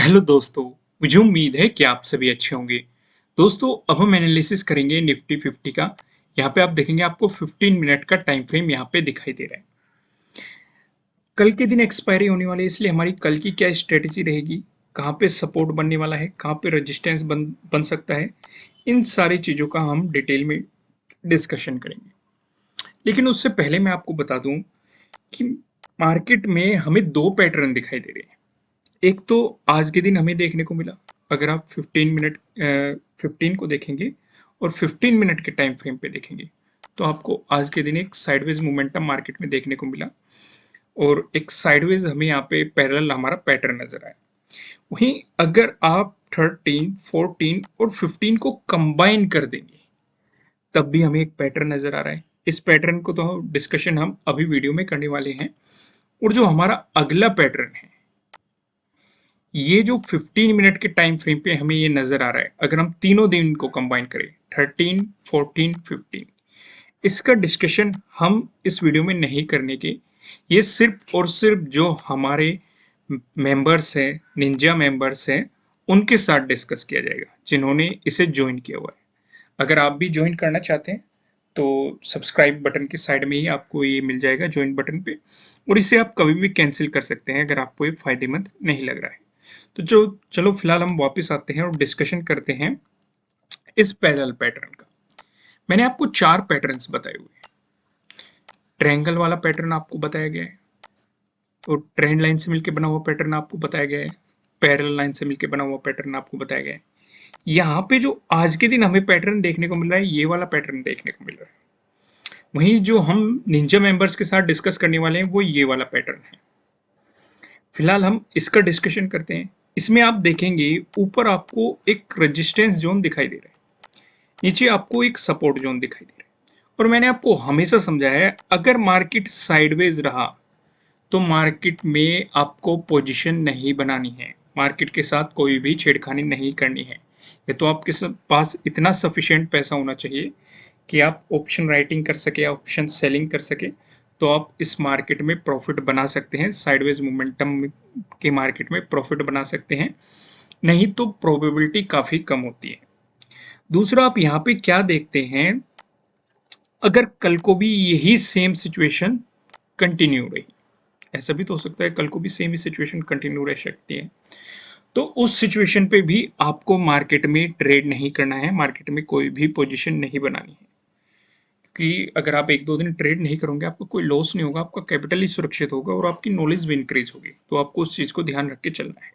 Hello दोस्तों। मुझे उम्मीद है कि आप सभी अच्छे होंगे। दोस्तों, अब हम एनालिसिस करेंगे निफ्टी 50 का। यहाँ पे आप देखेंगे आपको 15 मिनट का टाइम फ्रेम यहाँ पे दिखाई दे रहा है। कल के दिन एक्सपायरी होने वाली है, इसलिए हमारी कल की क्या स्ट्रेटेजी रहेगी, कहाँ पे सपोर्ट बनने वाला है, कहाँ पे रेजिस्टेंस बन सकता है, इन सारी चीज़ों का हम डिटेल में डिस्कशन करेंगे। लेकिन उससे पहले मैं आपको बता दूं कि मार्केट में हमें दो पैटर्न दिखाई दे रहे हैं। एक तो आज के दिन हमें देखने को मिला। अगर आप 15 को देखेंगे और 15 मिनट के टाइम फ्रेम पे देखेंगे तो आपको आज के दिन एक साइडवेज मोमेंटम मार्केट में देखने को मिला और एक साइडवेज हमें यहाँ पे पैरेलल हमारा पैटर्न नजर आया। वहीं अगर आप 13, 14 और 15 को कंबाइन कर देंगे तब भी हमें एक पैटर्न नजर आ रहा है। इस पैटर्न को तो डिस्कशन हम अभी वीडियो में करने वाले हैं। और जो हमारा अगला पैटर्न है, ये जो 15 मिनट के टाइम फ्रेम पे हमें ये नजर आ रहा है, अगर हम तीनों दिन को कंबाइन करें 13, 14, 15, इसका डिस्कशन हम इस वीडियो में नहीं करने के। ये सिर्फ और सिर्फ जो हमारे मेंबर्स हैं, निंजा मेंबर्स हैं, उनके साथ डिस्कस किया जाएगा जिन्होंने इसे ज्वाइन किया हुआ है। अगर आप भी ज्वाइन करना चाहते हैं तो सब्सक्राइब बटन की साइड में ही आपको ये मिल जाएगा, ज्वाइन बटन पे। और इसे आप कभी भी कैंसिल कर सकते हैं अगर आपको ये फायदेमंद नहीं लग रहा है। तो जो चलो फिलहाल हम वापस आते हैं और डिस्कशन करते हैं इस पैरेलल पैटर्न का। मैंने आपको चार पैटर्न्स बताए हुए हैं। ट्रायंगल वाला पैटर्न आपको बताया गया है और ट्रेंड लाइन से मिलकर बना हुआ पैटर्न आपको बताया गया है, पैरेलल लाइन से मिलकर बना हुआ पैटर्न आपको बताया गया है। यहाँ पे जो आज के दिन हमें पैटर्न देखने को मिल रहा है, ये वाला पैटर्न देखने को मिल रहा है। वहीं जो हम निंजा मेंबर्स के साथ डिस्कस करने वाले हैं वो ये वाला पैटर्न है। फिलहाल हम इसका डिस्कशन करते हैं। इसमें आप देखेंगे ऊपर आपको एक रेजिस्टेंस जोन दिखाई दे रहा है, नीचे आपको एक सपोर्ट जोन दिखाई दे रहा है। और मैंने आपको हमेशा समझाया है, अगर मार्केट साइडवेज रहा तो मार्केट में आपको पोजीशन नहीं बनानी है, मार्केट के साथ कोई भी छेड़खानी नहीं करनी है। या तो आपके पास इतना सफिशिएंट पैसा होना चाहिए कि आप ऑप्शन राइटिंग कर सके, ऑप्शन सेलिंग कर सके, तो आप इस मार्केट में प्रॉफिट बना सकते हैं, साइडवेज मोमेंटम के मार्केट में प्रॉफिट बना सकते हैं। नहीं तो प्रोबेबिलिटी काफ़ी कम होती है। दूसरा, आप यहाँ पे क्या देखते हैं, अगर कल को भी यही सेम सिचुएशन कंटिन्यू रही, ऐसा भी तो हो सकता है कल को भी सेम ही सिचुएशन कंटिन्यू रह सकती है, तो उस सिचुएशन पे भी आपको मार्केट में ट्रेड नहीं करना है, मार्केट में कोई भी पोजीशन नहीं बनानी है। कि अगर आप एक दो दिन ट्रेड नहीं करोगे आपको कोई लॉस नहीं होगा, आपका कैपिटल ही सुरक्षित होगा और आपकी नॉलेज भी इंक्रीज होगी। तो आपको उस चीज़ को ध्यान रख के चलना है।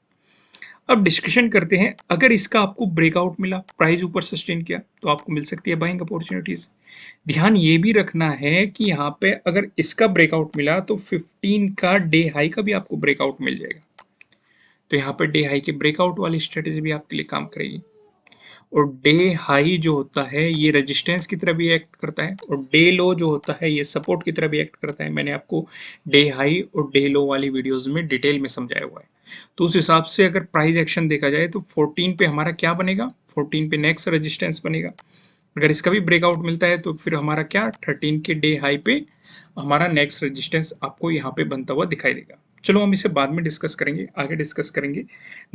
अब डिस्कशन करते हैं, अगर इसका आपको ब्रेकआउट मिला, प्राइस ऊपर सस्टेन किया, तो आपको मिल सकती है बाइंग अपॉर्चुनिटीज। ध्यान ये भी रखना है कि यहाँ पे अगर इसका ब्रेकआउट मिला तो 15 का डे हाई का भी आपको ब्रेकआउट मिल जाएगा। तो यहाँ पे डे हाई के ब्रेकआउट वाली स्ट्रेटेजी भी आपके लिए काम करेगी। और डे हाई जो होता है ये रेजिस्टेंस की तरह भी एक्ट करता है और डे लो जो होता है ये सपोर्ट की तरह भी एक्ट करता है। मैंने आपको डे हाई और डे लो वाली वीडियोस में डिटेल में समझाया हुआ है। तो उस हिसाब से अगर प्राइस एक्शन देखा जाए तो 14 पे हमारा क्या बनेगा, 14 पे नेक्स्ट रेजिस्टेंस बनेगा। अगर इसका भी ब्रेकआउट मिलता है तो फिर हमारा क्या, 13 के डे हाई पे हमारा नेक्स्ट रेजिस्टेंस आपको यहाँ पे बनता हुआ दिखाई देगा। चलो हम इसे बाद में डिस्कस करेंगे, आगे डिस्कस करेंगे,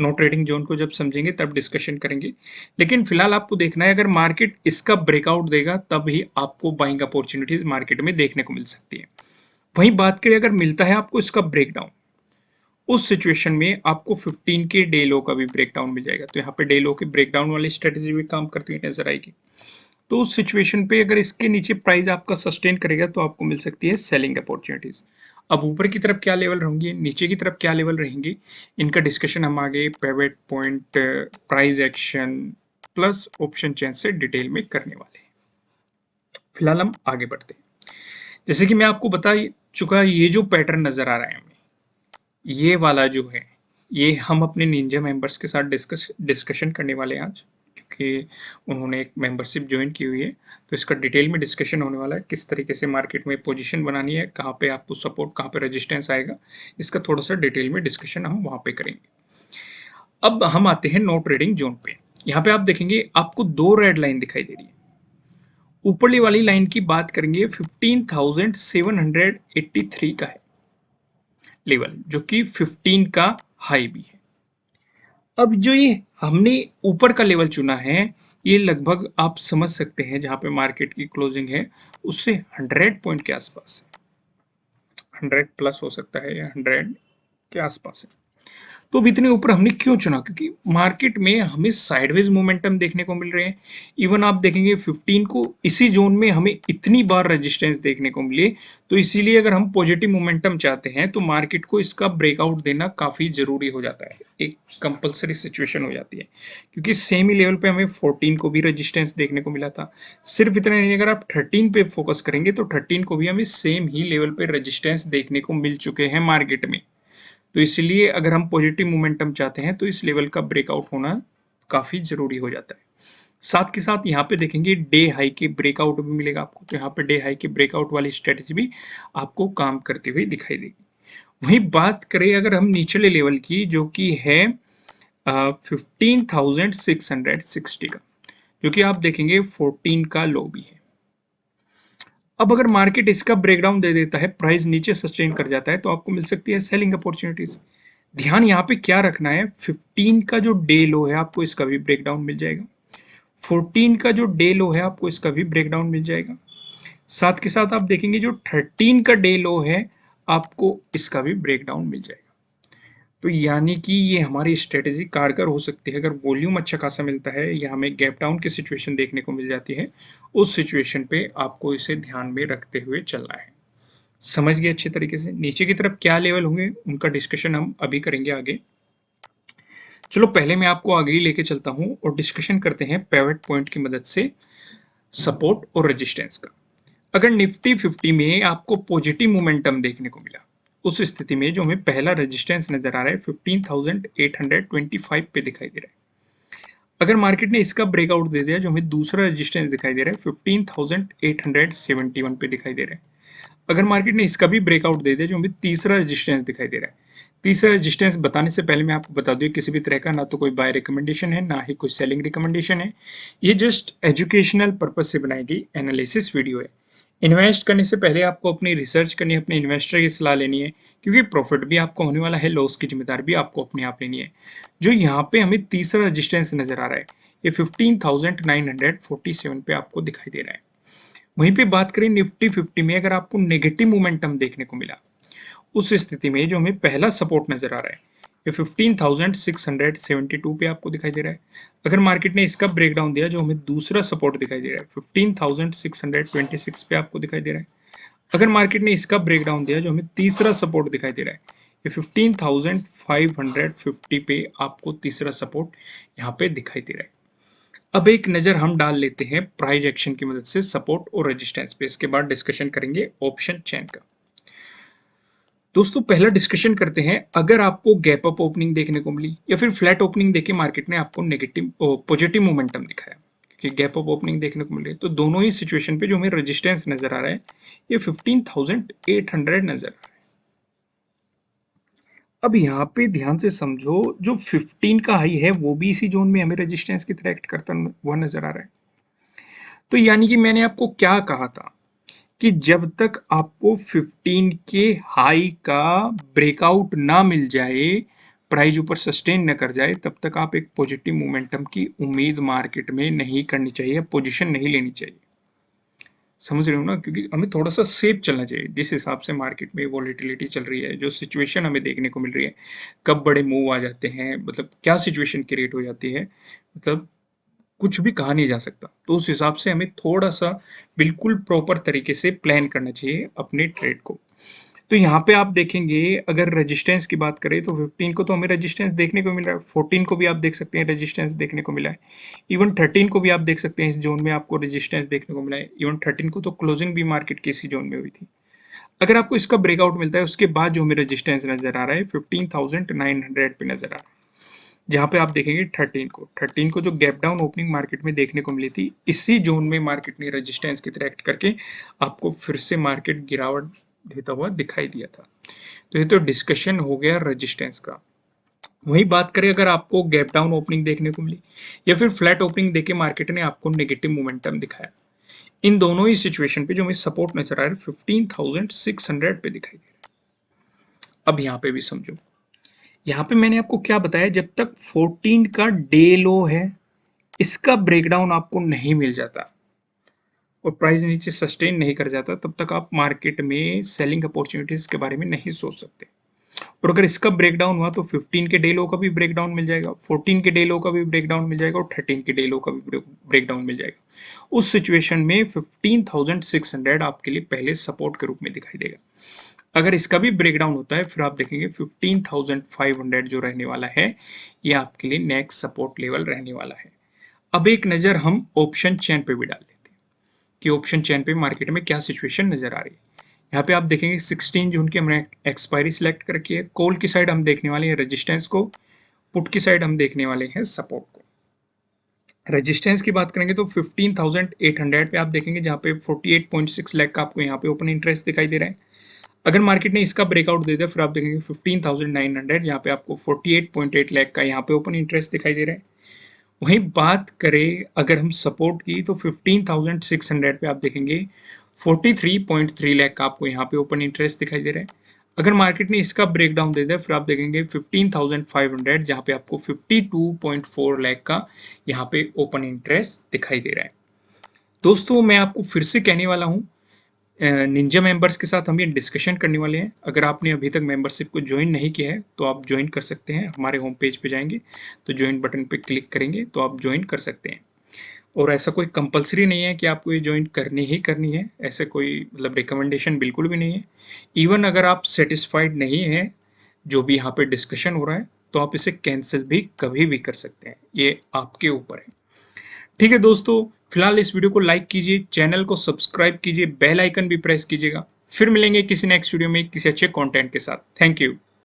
नो ट्रेडिंग जोन को जब समझेंगे तब डिस्कशन करेंगे। लेकिन फिलहाल आपको देखना है, अगर मार्केट इसका ब्रेकआउट देगा तब ही आपको बाइंग अपॉर्चुनिटीज मार्केट में देखने को मिल सकती है। वहीं बात करें, अगर मिलता है आपको इसका ब्रेकडाउन, उस सिचुएशन में आपको 15 के डे लो का भी ब्रेकडाउन मिल जाएगा। तो यहाँ पे डे लो के ब्रेकडाउन वाली स्ट्रेटेजी भी काम करती हुई नजर आएगी। तो उस सिचुएशन पे अगर इसके नीचे प्राइस आपका सस्टेन करेगा तो आपको मिल सकती है सेलिंग अपॉर्चुनिटीज। अब ऊपर की तरफ क्या लेवल रहेंगे, नीचे की तरफ क्या लेवल रहेंगे, इनका डिस्कशन हम आगे pivot point, price action plus option change से डिटेल में करने वाले हैं। फिलहाल हम आगे बढ़ते हैं। जैसे कि मैं आपको बता चुका, ये जो पैटर्न नजर आ रहा है हमें, ये वाला जो है, ये हम अपने निंजा मेंबर्स के साथ डिस्कशन करने वाले हैं आज, क्योंकि उन्होंने एक मेंबरशिप ज्वाइन की हुई है। तो इसका डिटेल में डिस्कशन होने वाला है, किस तरीके से मार्केट में पोजीशन बनानी है, कहाँ पे आपको सपोर्ट, कहाँ पे रेजिस्टेंस आएगा, इसका थोड़ा सा डिटेल में डिस्कशन हम वहाँ पे करेंगे। अब हम आते हैं नो ट्रेडिंग जोन पे। यहाँ पे आप देखेंगे आपको दो रेड लाइन दिखाई दे रही है। ऊपरली वाली लाइन की बात करेंगे 15,783 का है लेवल, जो कि 15 का हाई भी है। अब जो ये हमने ऊपर का लेवल चुना है, ये लगभग आप समझ सकते हैं जहां पे मार्केट की क्लोजिंग है उससे 100 पॉइंट के आसपास है। 100 प्लस हो सकता है या 100 के आसपास है। तो अब इतने ऊपर हमने क्यों चुना? क्योंकि मार्केट में हमें साइडवेज मोमेंटम देखने को मिल रहे हैं। इवन आप देखेंगे 15 को इसी जोन में हमें इतनी बार रेजिस्टेंस देखने को मिले, तो इसीलिए अगर हम पॉजिटिव मोमेंटम चाहते हैं तो मार्केट को इसका ब्रेकआउट देना काफ़ी ज़रूरी हो जाता है, एक कंपलसरी सिचुएशन हो जाती है। क्योंकि सेम ही लेवल पे हमें 14 को भी रेजिस्टेंस देखने को मिला था। सिर्फ इतना नहीं, अगर आप 13 पे फोकस करेंगे तो 13 को भी हमें सेम ही लेवल पे रेजिस्टेंस देखने को मिल चुके हैं मार्केट में। तो इसलिए अगर हम पॉजिटिव मोमेंटम चाहते हैं तो इस लेवल का ब्रेकआउट होना काफ़ी ज़रूरी हो जाता है। साथ के साथ यहाँ पे देखेंगे डे हाई के ब्रेकआउट भी मिलेगा आपको, तो यहाँ पे डे हाई के ब्रेकआउट वाली स्ट्रेटेजी भी आपको काम करती हुई दिखाई देगी। वहीं बात करें अगर हम निचले लेवल की, जो कि है 15,660 का, जो कि आप देखेंगे 14 का लो भी है। अब अगर मार्केट इसका ब्रेकडाउन दे देता है, प्राइस नीचे सस्टेन कर जाता है, तो आपको मिल सकती है सेलिंग अपॉर्चुनिटीज। ध्यान यहाँ पे क्या रखना है, 15 का जो डे लो है आपको इसका भी ब्रेकडाउन मिल जाएगा। 14 का जो डे लो है आपको इसका भी ब्रेकडाउन मिल जाएगा। साथ के साथ आप देखेंगे जो 13 का डे लो है आपको इसका भी ब्रेकडाउन मिल जाएगा। तो यानी कि ये हमारी स्ट्रेटेजी कारगर हो सकती है अगर वॉल्यूम अच्छा खासा मिलता है या हमें गैप डाउन की सिचुएशन देखने को मिल जाती है, उस सिचुएशन पे आपको इसे ध्यान में रखते हुए चलना है। समझ गए अच्छे तरीके से? नीचे की तरफ क्या लेवल होंगे उनका डिस्कशन हम अभी करेंगे आगे। चलो पहले मैं आपको आगे ही लेके चलता हूं और डिस्कशन करते हैं पिवट पॉइंट की मदद से सपोर्ट और रेजिस्टेंस का। अगर निफ्टी 50 में आपको पॉजिटिव मोमेंटम देखने को मिला, उस स्थिति में जो हमें पहला रेजिस्टेंस नजर आ रहा है 15,825 पे दिखाई दे रहा है। अगर मार्केट ने इसका ब्रेकआउट दे दिया, जो हमें दूसरा रेजिस्टेंस दिखाई दे रहा है 15,871 पे दिखाई दे रहा है। अगर मार्केट ने इसका भी ब्रेकआउट दे दिया, जो हमें तीसरा रेजिस्टेंस दिखाई दे रहा है। तीसरा रेजिस्टेंस बताने से पहले मैं आपको बता दूं, किसी भी तरह का ना तो कोई बाय रिकमेंडेशन है, ना ही कोई सेलिंग रिकमेंडेशन है। ये जस्ट एजुकेशनल पर्पज से बनाई गई एनालिसिस वीडियो है। इन्वेस्ट करने से पहले आपको अपनी रिसर्च करनी है, अपने इन्वेस्टर की सलाह लेनी है, क्योंकि प्रॉफिट भी आपको होने वाला है, लॉस की जिम्मेदारी भी आपको अपने आप लेनी है। जो यहाँ पे हमें तीसरा रेजिस्टेंस नजर आ रहा है, ये 15,947 पे आपको दिखाई दे रहा है। वहीं पे बात करें निफ्टी 50 में, अगर आपको नेगेटिव मोमेंटम देखने को मिला, उस स्थिति में जो हमें पहला सपोर्ट नजर आ रहा है, ये 15,672 पे आपको दिखाई दे रहा है। अगर मार्केट ने इसका ब्रेकडाउन दिया, जो हमें दूसरा सपोर्ट दिखाई दे रहा है 15,626 पे आपको दिखाई दे रहा है। अगर मार्केट ने इसका ब्रेकडाउन दिया, जो हमें तीसरा सपोर्ट दिखाई दे रहा है, ये 15,550 पे आपको तीसरा सपोर्ट यहाँ पे दिखाई दे रहा है। अब एक नज़र हम डाल लेते हैं प्राइस एक्शन की मदद से सपोर्ट और रेजिस्टेंस पे, इसके बाद डिस्कशन करेंगे ऑप्शन चेन का। दोस्तों पहला डिस्कशन करते हैं, अगर आपको गैप अप ओपनिंग देखने को मिली या फिर फ्लैट ओपनिंग देके मार्केट ने आपको नेगेटिव पॉजिटिव मोमेंटम दिखाया, क्योंकि गैप अप ओपनिंग देखने को मिल रही है, तो दोनों ही सिचुएशन पे जो हमें रेजिस्टेंस नजर आ रहा है, ये 15,800 नजर आ रहा है। अब यहाँ पे ध्यान से समझो, जो 15 का हाई है वो भी इसी जोन में हमें रेजिस्टेंस की तरह एक्ट करता हुआ नजर आ रहा है। तो यानी कि मैंने आपको क्या कहा था कि जब तक आपको 15 के हाई का ब्रेकआउट ना मिल जाए, प्राइस ऊपर सस्टेन न कर जाए, तब तक आप एक पॉजिटिव मोमेंटम की उम्मीद मार्केट में नहीं करनी चाहिए, पोजीशन नहीं लेनी चाहिए। समझ रहे हो ना? क्योंकि हमें थोड़ा सा सेफ चलना चाहिए। जिस हिसाब से मार्केट में वॉलीटिलिटी चल रही है, जो सिचुएशन हमें देखने को मिल रही है, कब बड़े मूव आ जाते हैं, मतलब क्या सिचुएशन क्रिएट हो जाती है, मतलब कुछ भी कहा नहीं जा सकता। तो उस हिसाब से हमें थोड़ा सा बिल्कुल प्रॉपर तरीके से प्लान करना चाहिए अपने ट्रेड को। तो यहाँ पे आप देखेंगे, अगर रेजिस्टेंस की बात करें तो 15 को तो हमें रेजिस्टेंस देखने को मिल रहा है, 14 को भी आप देख सकते हैं रेजिस्टेंस देखने को मिला है, इवन 13 को भी आप देख सकते हैं इस जोन में आपको रेजिस्टेंस देखने को मिला है। इवन 13 को तो क्लोजिंग भी मार्केट की इसी जोन में हुई थी। अगर आपको इसका ब्रेकआउट मिलता है, उसके बाद जो हमें रेजिस्टेंस नजर आ रहा है 15,900 पे नजर आ रहा है, जहाँ पे आप देखेंगे 13 को जो गैप डाउन ओपनिंग मार्केट में देखने को मिली थी, इसी जोन में मार्केट ने रेजिस्टेंस की तरह एक्ट करके आपको फिर से मार्केट गिरावट देता हुआ दिखाई दिया था। तो ये तो डिस्कशन हो गया रेजिस्टेंस का। वही बात करें, अगर आपको गैप डाउन ओपनिंग देखने को मिली या फिर फ्लैट ओपनिंग देके मार्केट ने आपको नेगेटिव मोमेंटम दिखाया, इन दोनों ही सिचुएशन पे जो हमें सपोर्ट नजर आ रहा है 15,600 पे दिखाई दे रहा है। अब यहाँ पे भी समझो, यहाँ पे मैंने आपको क्या बताया, जब तक 14 का डे लो है, इसका ब्रेकडाउन आपको नहीं मिल जाता और प्राइस नीचे सस्टेन नहीं कर जाता, तब तक आप मार्केट में सेलिंग अपॉर्चुनिटीज के बारे में नहीं सोच सकते। और अगर इसका ब्रेकडाउन हुआ तो 15 के डे लो का भी ब्रेकडाउन मिल जाएगा, 14 के डे लो का भी ब्रेकडाउन मिल जाएगा और 13 के डे लो का भी ब्रेकडाउन मिल जाएगा। उस सिचुएशन में 15,600 आपके लिए पहले सपोर्ट के रूप में दिखाई देगा। अगर इसका भी ब्रेकडाउन होता है, फिर आप देखेंगे 15,500 जो रहने वाला है, ये आपके लिए नेक्स्ट सपोर्ट लेवल रहने वाला है। अब एक नज़र हम ऑप्शन चेन पे भी डाल लेते हैं कि ऑप्शन चेन पे मार्केट में क्या सिचुएशन नजर आ रही है। यहाँ पे आप देखेंगे 16 जून की हमने एक्सपायरी सिलेक्ट कर रखी है। कॉल की साइड हम देखने वाले हैं रेजिस्टेंस को, पुट की साइड हम देखने वाले हैं सपोर्ट को। रेजिस्टेंस की बात करेंगे तो 15,800 पे आप देखेंगे, जहाँ पे 48.6 लाख का आपको यहाँ पे ओपन इंटरेस्ट दिखाई दे रहा है। अगर मार्केट ने इसका ब्रेकआउट दे दिया, फिर आप देखेंगे 15,900, जहाँ पे आपको 48.8 लाख का यहाँ पे ओपन इंटरेस्ट दिखाई दे रहा है। वहीं बात करें अगर हम सपोर्ट की, तो 15,600 पे आप देखेंगे 43.3 लाख का आपको यहाँ पे ओपन इंटरेस्ट दिखाई दे रहा है। अगर मार्केट ने इसका ब्रेकडाउन दे दिया, फिर आप देखेंगे 15,500, जहाँ पे आपको 52.4 लाख का यहाँ पे ओपन इंटरेस्ट दिखाई दे रहा है। दोस्तों मैं आपको फिर से कहने वाला हूँ, निंजा मेंबर्स के साथ हम ये डिस्कशन करने वाले हैं। अगर आपने अभी तक मेंबरशिप को ज्वाइन नहीं किया है तो आप ज्वाइन कर सकते हैं। हमारे होम पेज पे जाएंगे तो ज्वाइन बटन पे क्लिक करेंगे तो आप ज्वाइन कर सकते हैं। और ऐसा कोई कंपलसरी नहीं है कि आपको ये ज्वाइन करनी ही करनी है, ऐसे कोई मतलब रिकमेंडेशन बिल्कुल भी नहीं है। इवन अगर आप सेटिस्फाइड नहीं हैं जो भी यहाँ पे डिस्कशन हो रहा है, तो आप इसे कैंसिल भी कभी भी कर सकते हैं, ये आपके ऊपर है। ठीक है दोस्तों, फिलहाल इस वीडियो को लाइक कीजिए, चैनल को सब्सक्राइब कीजिए, बेल आइकन भी प्रेस कीजिएगा। फिर मिलेंगे किसी नेक्स्ट वीडियो में किसी अच्छे कंटेंट के साथ। Thank you.